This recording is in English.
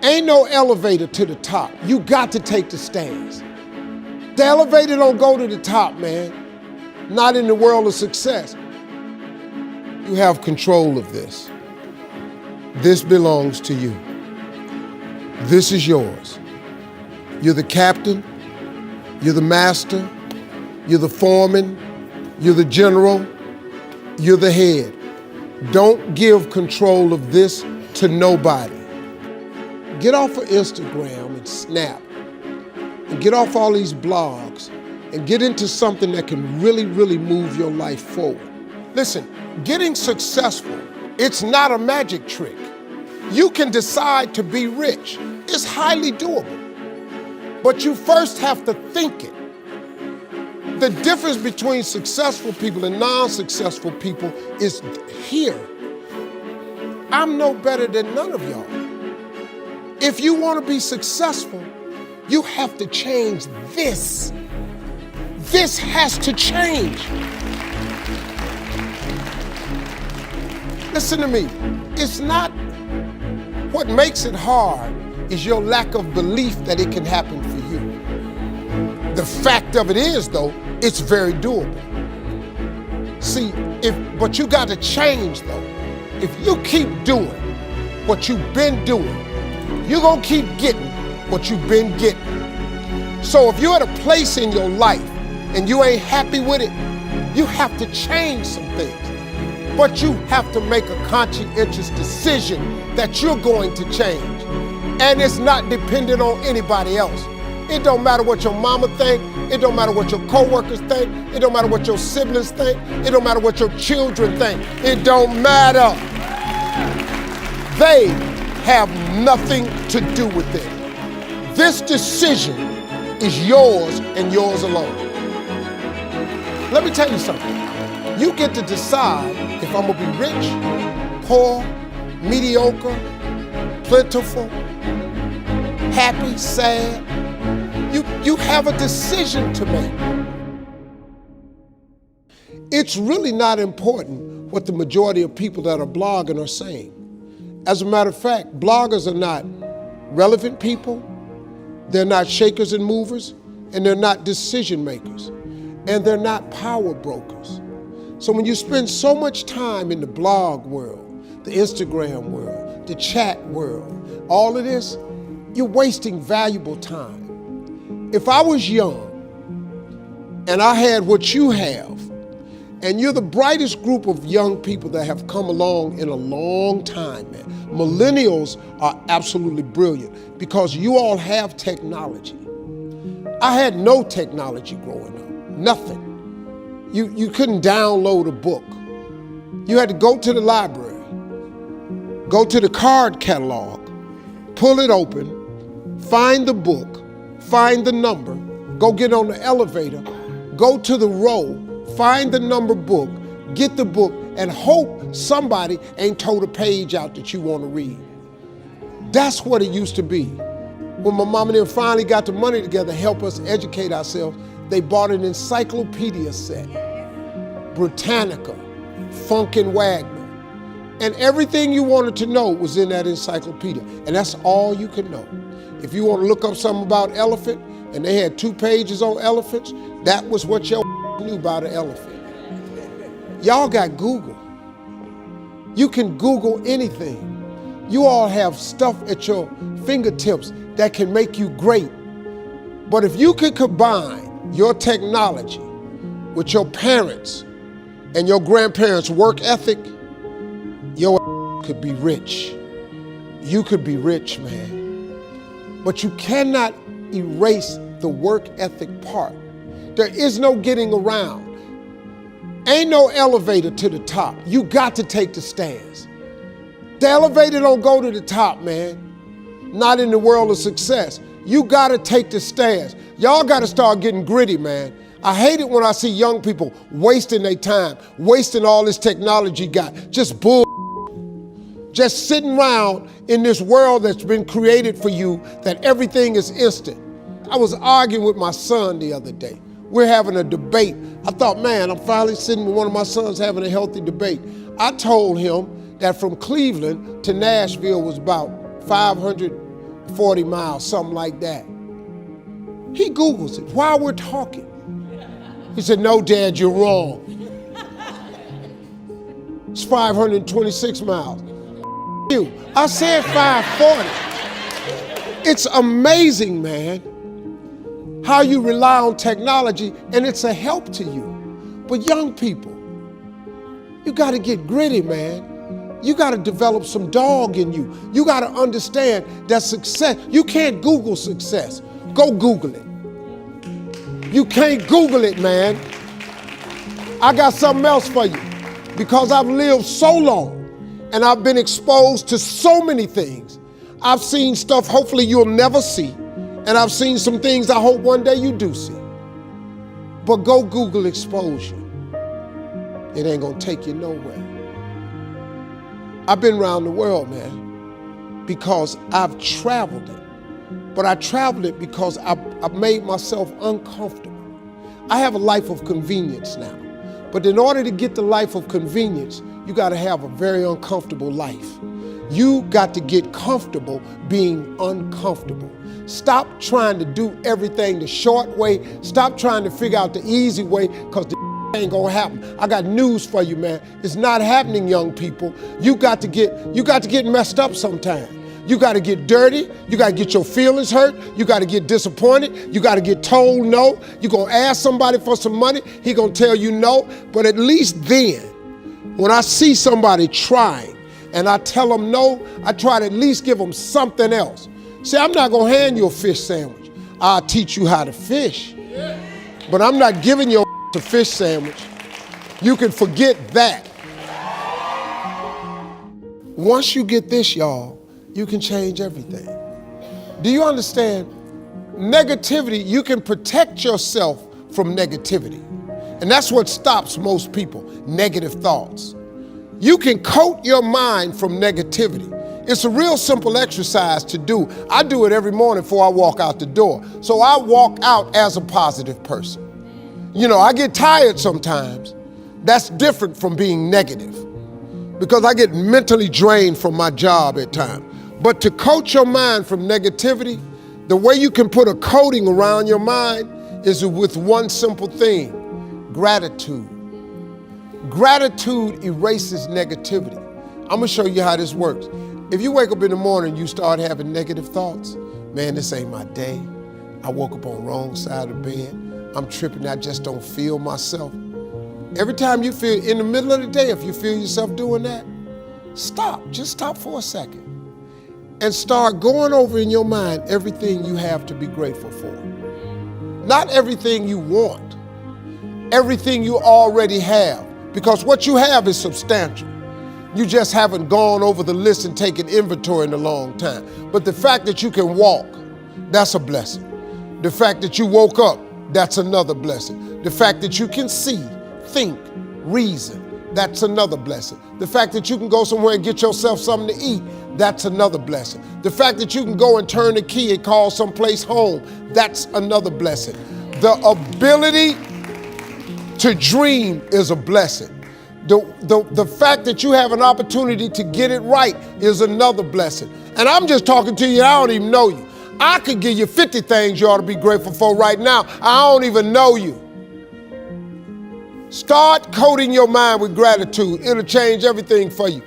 Ain't no elevator to the top. You got to take the stairs. The elevator don't go to the top, man. Not in the world of success. You have control of this. This belongs to you. This is yours. You're the captain. You're the master. You're the foreman. You're the general. You're the head. Don't give control of this to nobody. Get off of Instagram and Snap and get off all these blogs and get into something that can really, really move your life forward. Listen, getting successful, it's not a magic trick. You can decide to be rich. It's highly doable. But you first have to think it. The difference between successful people and non-successful people is here. I'm no better than none of y'all. If you want to be successful, you have to change this. This has to change. Listen to me. It's not what makes it hard is your lack of belief that it can happen for you. The fact of it is, though, it's very doable. See, but you got to change, though. If you keep doing what you've been doing, you're going to keep getting what you've been getting. So if you're at a place in your life and you ain't happy with it, you have to change some things. But you have to make a conscientious decision that you're going to change. And it's not dependent on anybody else. It don't matter what your mama think. It don't matter what your coworkers think. It don't matter what your siblings think. It don't matter what your children think. It don't matter. They have nothing to do with it. This decision is yours and yours alone. Let me tell you something. You get to decide if I'm gonna be rich, poor, mediocre, plentiful, happy, sad. You have a decision to make. It's really not important what the majority of people that are blogging are saying. As a matter of fact, bloggers are not relevant people, they're not shakers and movers, and they're not decision makers, and they're not power brokers. So when you spend so much time in the blog world, the Instagram world, the chat world, all of this, you're wasting valuable time. If I was young and I had what you have, and you're the brightest group of young people that have come along in a long time, man. Millennials are absolutely brilliant because you all have technology. I had no technology growing up, nothing. You couldn't download a book. You had to go to the library, go to the card catalog, pull it open, find the book, find the number, go get on the elevator, go to the row, find the number book, get the book, and hope somebody ain't told a page out that you want to read. That's what it used to be. When my mom and them finally got the money together to help us educate ourselves, they bought an encyclopedia set, Britannica, Funkin' Wagner, and everything you wanted to know was in that encyclopedia, and that's all you could know. If you want to look up something about elephant, and they had 2 pages on elephants, that was what your knew about an elephant. Y'all got Google. You can Google anything. You all have stuff at your fingertips that can make you great. But if you could combine your technology with your parents and your grandparents' work ethic, your could be rich. You could be rich, man. But you cannot erase the work ethic part. There is no getting around. Ain't no elevator to the top. You got to take the stairs. The elevator don't go to the top, man. Not in the world of success. You got to take the stairs. Y'all got to start getting gritty, man. I hate it when I see young people wasting their time, wasting all this technology got, just bull. Just sitting around in this world that's been created for you that everything is instant. I was arguing with my son the other day. We're having a debate. I thought, man, I'm finally sitting with one of my sons having a healthy debate. I told him that from Cleveland to Nashville was about 500 40 miles, something like that. He Googles it while we're talking. He said, no, Dad, you're wrong. It's 526 miles. You. I said 540. It's amazing, man, how you rely on technology and it's a help to you. But young people, you got to get gritty, man. You got to develop some dog in you. You got to understand that success, you can't Google success. Go Google it. You can't Google it, man. I got something else for you. Because I've lived so long and I've been exposed to so many things. I've seen stuff hopefully you'll never see. And I've seen some things I hope one day you do see. But go Google exposure. It ain't gonna take you nowhere. I've been around the world, man, because I've traveled it. But I traveled it because I've made myself uncomfortable. I have a life of convenience now. But in order to get the life of convenience, you gotta have a very uncomfortable life. You got to get comfortable being uncomfortable. Stop trying to do everything the short way. Stop trying to figure out the easy way, because the ain't gonna happen. I got news for you, man. It's not happening, young people. You got to get messed up sometime. You got to get dirty. You got to get your feelings hurt. You got to get disappointed. You got to get told no. You're going to ask somebody for some money. He going to tell you no. But at least then, when I see somebody trying and I tell them no, I try to at least give them something else. See, I'm not going to hand you a fish sandwich. I'll teach you how to fish. But I'm not giving you a fish sandwich. You can forget that. Once you get this, y'all, you can change everything. Do you understand? Negativity, you can protect yourself from negativity. And that's what stops most people, negative thoughts. You can coat your mind from negativity. It's a real simple exercise to do. I do it every morning before I walk out the door. So I walk out as a positive person. You know, I get tired sometimes. That's different from being negative, because I get mentally drained from my job at times. But to coat your mind from negativity, the way you can put a coating around your mind is with one simple thing: gratitude. Gratitude erases negativity. I'm gonna show you how this works. If you wake up in the morning and you start having negative thoughts, man, this ain't my day. I woke up on the wrong side of the bed. I'm tripping, I just don't feel myself. Every time you feel, in the middle of the day, if you feel yourself doing that, stop, just stop for a second. And start going over in your mind everything you have to be grateful for. Not everything you want, everything you already have, because what you have is substantial. You just haven't gone over the list and taken inventory in a long time. But the fact that you can walk, that's a blessing. The fact that you woke up, that's another blessing. The fact that you can see, think, reason, that's another blessing. The fact that you can go somewhere and get yourself something to eat, that's another blessing. The fact that you can go and turn the key and call someplace home, that's another blessing. The ability to dream is a blessing. The fact that you have an opportunity to get it right is another blessing. And I'm just talking to you, I don't even know you. I could give you 50 things you ought to be grateful for right now. I don't even know you. Start coating your mind with gratitude. It'll change everything for you.